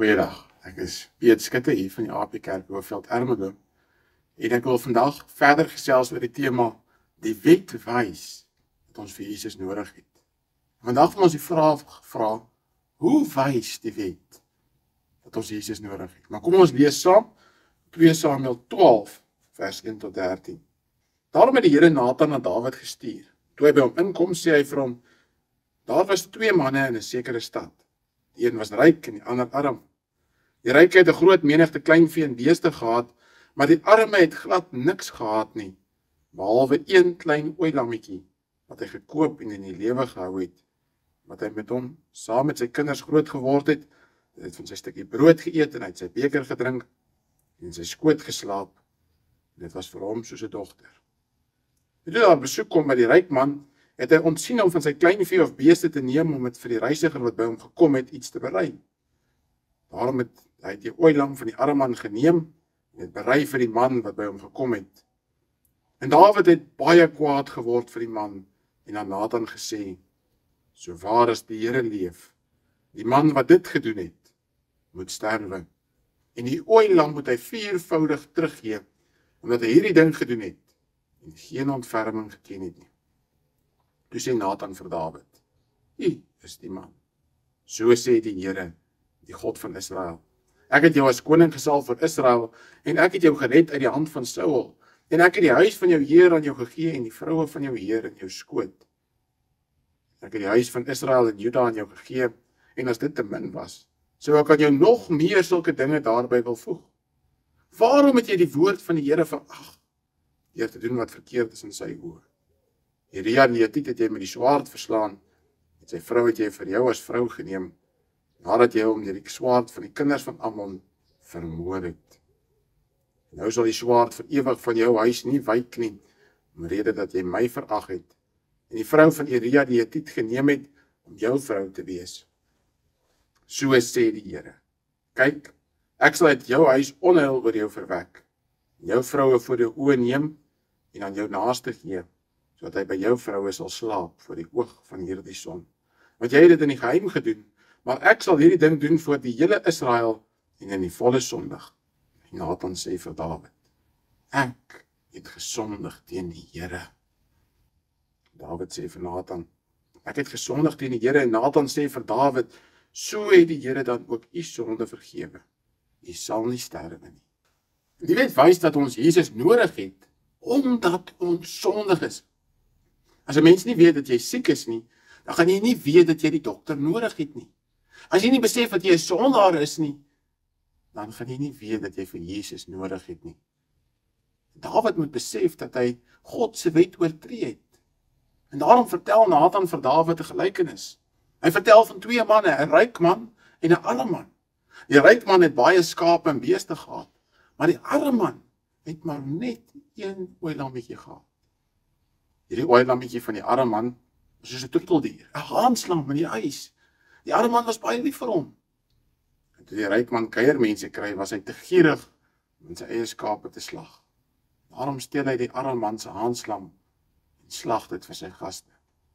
Goeiedag, ek is Piet Skutte hier van die AP Kerk Hoofveld Ermelo en ek wil vandag verder gesels oor die tema die wet wys dat ons vir Jesus nodig het. Vandag wil ons die vraag gevra, hoe wys die wet dat ons Jesus nodig het? Maar kom ons lees saam 2 Samuel 12 vers 1 tot 13. Daarom het die Here Nathan na Dawid gestuur. Toe hy by hom inkom, sê hy vir hom, daar was 2 manne in 'n sekere stad. Die een was ryk en die ander arm. Die ryke het 'n groot menigte kleinvee en beeste gehad, maar die arme het glad niks gehad nie, behalwe een klein ooilammetjie wat hy gekoop en in die lewe gehou het, wat hy met hom saam met sy kinders groot geword het. Hy het van sy stukkie brood geëet en hy het sy beker gedrink en in sy skoot geslaap. En dit was vir hom soos 'n dogter. Toe hy daar besoek kom by die ryk man, het hy ontsien om van sy kleinvee of beeste te neem om dit vir die reisiger wat by hom gekom het iets te berei. Daarom het hy die ooilam van die arme man geneem en het berei vir die man wat by hom gekom het. En Dawid het baie kwaad geword vir die man en aan Nathan gesê, so waar as die Here leef, die man wat dit gedoen het, moet sterwe. En die ooilam moet hy 4voudig teruggee, omdat hy hierdie ding gedoen het en geen ontferming geken het nie. Toe sê Nathan vir Dawid, U is die man. So sê die Here, die God van Israel. Ek het jou as koning gesalf vir Israel, en ek het jou gered uit die hand van Saul, en ek het die huis van jou Heer aan jou gegee, en die vroue van jou Heer in jou skoot. Ek het die huis van Israel en Juda aan jou gegee, en as dit te min was, sou ek aan jou nog meer sulke dinge daarby wil voeg. Waarom het jy die woord van die Here verag, deur te doen wat verkeerd is in sy oë? Uria die Hetiet het jy met die swaard verslaan, en sy vrou het jy vir jou as vrou geneem, nadat jy hom deur die swaard van die kinders van Ammon vermoor het. Nou sal die swaard vir ewig van jou huis nie wyk nie, omrede dat jy my verag het, en die vrou van Uria die Hetiet geneem het, om jou vrou te wees. So sê die Here, kyk, ek sal uit jou huis onheil oor jou verwek, en jou vroue voor jou oë neem, en aan jou naaste gee, sodat hy by jou vroue sal slaap voor die oog van hierdie son. Want jy het dit in die geheim gedoen, maar ek sal hierdie ding doen voor die hele Israel en in die volle sondig. En Nathan sê vir Dawid, ek het gesondig teen die Here. Dawid sê vir Nathan, ek het gesondig teen die Here, en Nathan sê vir Dawid, so het die Here dan ook u sonde vergewe. U sal nie sterwe nie. Die wet wys dat ons Jesus nodig het, omdat ons sondig is. As 'n mens nie weet dat jy siek is nie, dan gaan jy nie weet dat jy die dokter nodig het nie. As jy nie besef dat jy 'n sondaar is nie, dan gaan jy nie weet dat jy vir Jesus nodig het nie. Dawid moet besef dat hy God se wet oortree het. En daarom vertel Nathan vir Dawid 'n gelykenis. Hy vertel van 2 manne, 'n ryk man en 'n arme man. Die ryk man het baie skape en beeste gehad, maar die arme man het maar net 1 ooilammetjie gehad. Hierdie ooilammetjie van die arme man was soos 'n troeteldier, 'n haanslang in die huis. Die arme man was baie lief vir hom. En toe die ryk man kuiermense kry, was hy te gierig om sy eie skape te slag. Daarom steel hy die arme man se haanslang en slag dit vir sy gaste.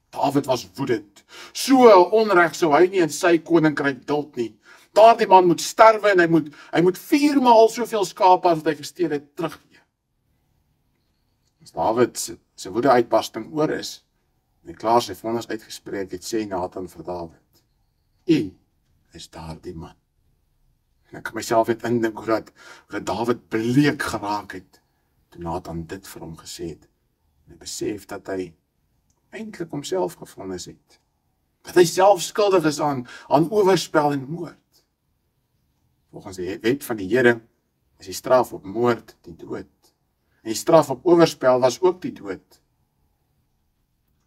Dawid was woedend. So 'n onreg sou hy nie in sy koninkryk duld nie. Daardie man moet sterwe en hy moet 4 maal soveel skape as wat hy gesteel het teruggee. As Dawid se woede-uitbarsting oor is, en hy klaar sy vonnis uitgespreek het, sê Nathan vir Dawid, U is daardie man. En ek kan myself net indink hoe dat Dawid bleek geraak het, toe Nathan dit vir hom gesê het, en hy besef dat hy eintlik homself gevonnis het, dat hy self skuldig is aan oorspel en moord. Volgens die wet van die Here is die straf op moord die dood. En die straf op oorspel was ook die dood.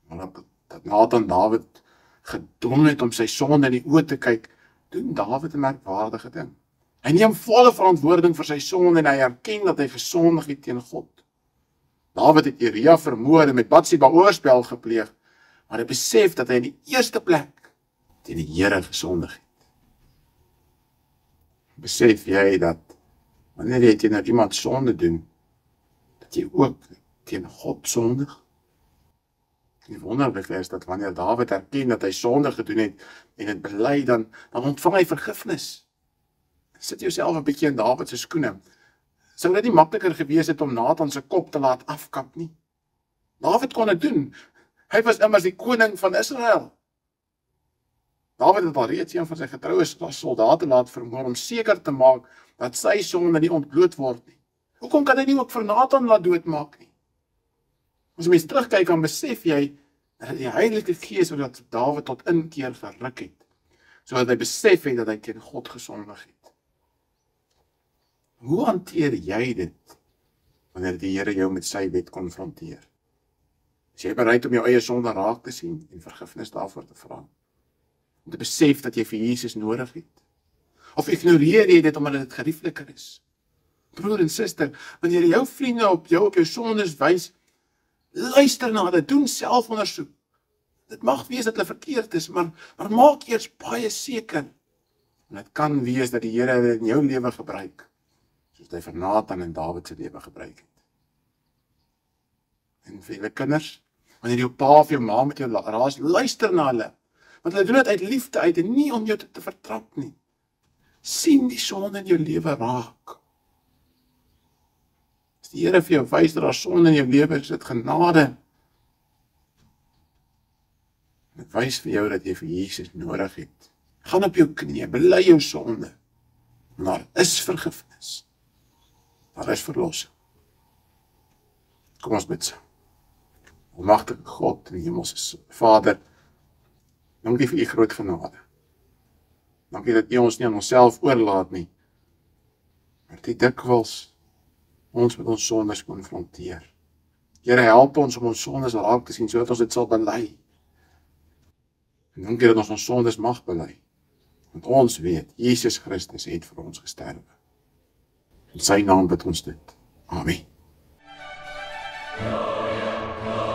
Maar dat Nathan Dawid gedwing het om sy sonde in die oë te kyk, doen Dawid 'n merkwaardige ding. Hy neem volle verantwoording vir sy sonde en hy erken dat hy gesondig het teen God. Dawid het Uria vermoor en met Batsheba oorspel gepleeg, maar hy besef dat hy in die eerste plek teen die Here gesondig het. Besef jy dat wanneer jy teenoor iemand sonde doen, dat jy ook teen God sondig? Die wonderlike is dat wanneer Dawid erken dat hy sonde gedoen het en dit bely, dan ontvang hy vergifnis. Sit jouself 'n bietjie in Dawid se skoene. Sou dit nie makliker gewees het om Nathan se kop te laat afkap nie? Dawid kon dit doen. Hy was immers die koning van Israel. Dawid het alreeds een van sy getroue soldate laat vermoor om seker te maak dat sy sonde nie ontbloot word nie. Hoekom kan hy nie ook vir Nathan laat doodmaak nie? As mens terugkyk, dan besef jy dat die Heilige Gees wat Dawid tot inkeer geruk het, sodat hy besef het dat hy teen God gesondig het. Hoe hanteer jy dit wanneer die Here jou met sy wet konfronteer? Is jy bereid om jou eie sonde raak te sien en vergifnis daarvoor te vra? Om te besef dat jy vir Jesus nodig het? Of ignoreer jy dit omdat dit geriefliker is? Broer en suster, wanneer jou vriende op jou sondes wys, luister na hulle, doen selfondersoek. Dit mag wees dat hulle verkeerd is, maar maak eers baie seker. En dit kan wees dat die Here dit in jou lewe gebruik, soos hy vir Nathan en Dawid se lewe gebruik het. En vir julle kinders, wanneer jou pa of jou ma met jou raas, luister na hulle, want hulle doen dit uit liefde uit en nie om jou te vertrap nie. Sien die sonde in jou lewe raak. As die Here vir jou wys dat daar sonde in jou lewe is, dit genade. Dit wys vir jou dat jy vir Jesus nodig het. Gaan op jou knieë, bely jou sonde. En daar is vergifnis. Daar is verlossing. Kom ons bid saam. Almagtige God en hemelse Vader, dankie vir u groot genade. Dankie dat u ons nie aan onsself oorlaat nie, maar dat u dikwels ons met ons sondes konfronteer. Here, help ons om ons sondes raak te sien, sodat ons dit sal bely. En dankie dat ons sondes mag bely, want ons weet, Jesus Christus het vir ons gesterwe. In sy naam bid ons dit. Amen. Gloria, gloria.